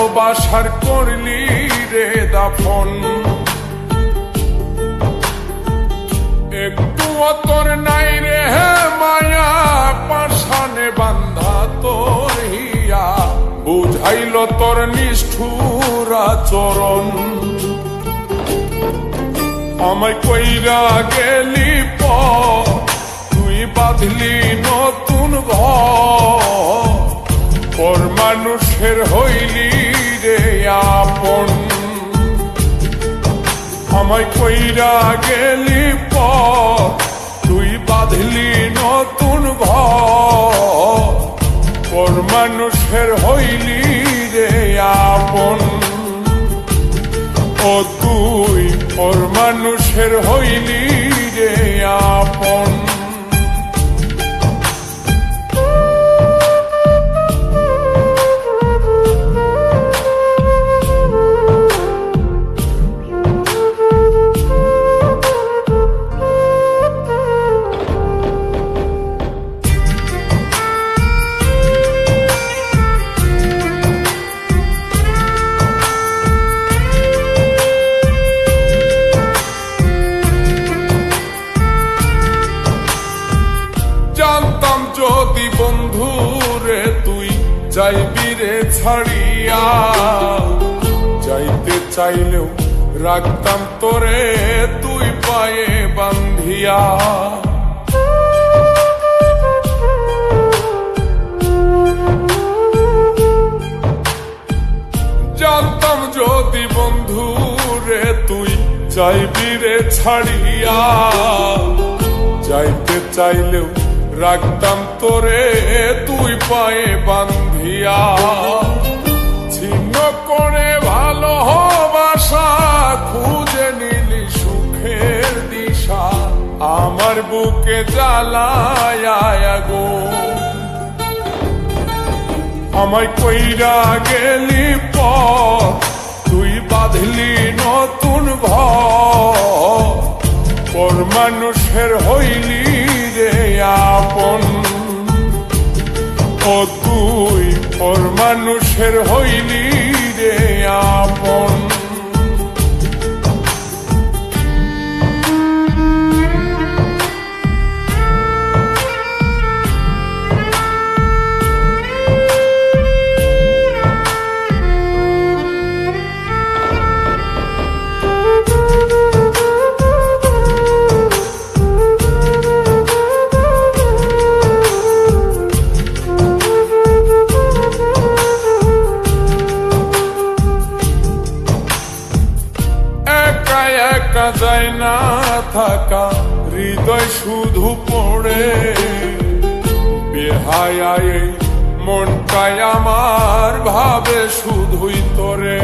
ভালোবাসার করলি রে দাফন। একটু তোর নাই রে মায়া, পাশানে বান্ধা তোর হিয়া, বুঝাইল তোর নিষ্ঠুর আচরণ। আমায় কইরা গেলি পর, তুই বাঁধলি নতুন ঘর, পর মানুষের হইলি রে আপন। আমায় কইরা গেলি পর, তুই বাঁধলি নতুন ঘর, পর মানুষের হইলি রে আপন। ও তুই পর মানুষের হইলি রে আপন। জানতাম যদি বন্ধু রে তুই যাইবি রে ছাড়িয়া, যাইতে চাইলেও রাখতাম তোরে তুই পায়ে বান্ধিয়া। জানতাম যদি বন্ধু রে তুই যাইবি রে ছাড়িয়া, যাইতে চাইলেও রাখতাম তোরে তুই পায়ে বান্ধিয়া। ছিন্ন করে ভালোবাসা খুঁজে নিলি সুখের দিশা, আমার বুকে জ্বালায় আগুন। আমায় কইরা গেলি পর, তুই বাঁধলি নতুন ঘর, পর মানুষের হইলি রে আপন। ও তুই পর মানুষের হইলি রে আপন। একা যায় না থাকা, হৃদয় শুধু পড়ে, বেহায়ায় মনটাই আমার ভাবে শুধুই তোরে।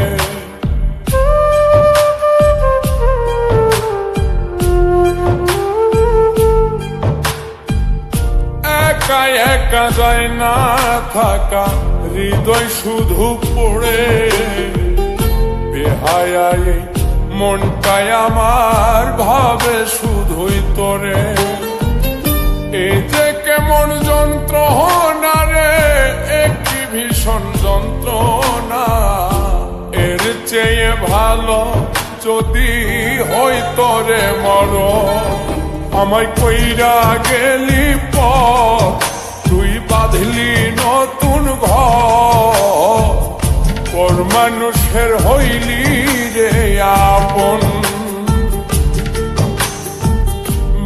একা একা যায় না থাকা, হৃদয় শুধু পড়ে, বেহায়ায় মনটাই আমার ভাবে শুধুই তোরে। এই যে কেমন যন্ত্রণা রে, একটি ভীষণ যন্ত্রণা, এর চেয়ে ভালো যদি হইতো রে মরণ। আমায় কইরা গেলি পর, তুই বাঁধলি নতুন ঘর, পর মানুষের হইলি রে আপন।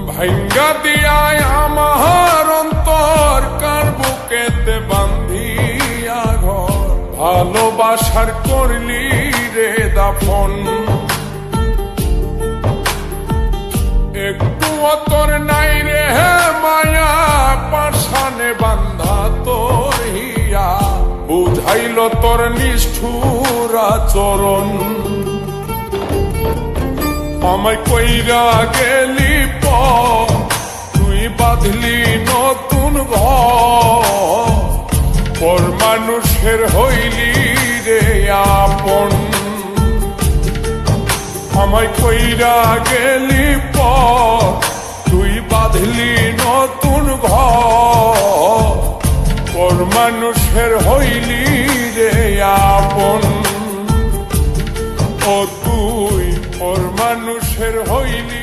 ভাঙ্গা দিয়ায় আমার অন্তর, কার বুকেতে বান্ধিয়া ঘর, ভালোবাসার করলি রে দাফন। একটু তোর নাই রে মায়া, পাশানে বান্ধা তোর হিয়া, বুঝাইল তোর নিষ্ঠুর আচরণ। আমায় কইরা গেলি পর, তুই বাঁধলি নতুন ঘর, পর মানুষের হইলি রে আপন। আমায় কইরা গেলি পর, তুই বাঁধলি নতুন ঘর, পর মানুষের হইলি রে আপন। ও তুই ওর মানুষের হইলি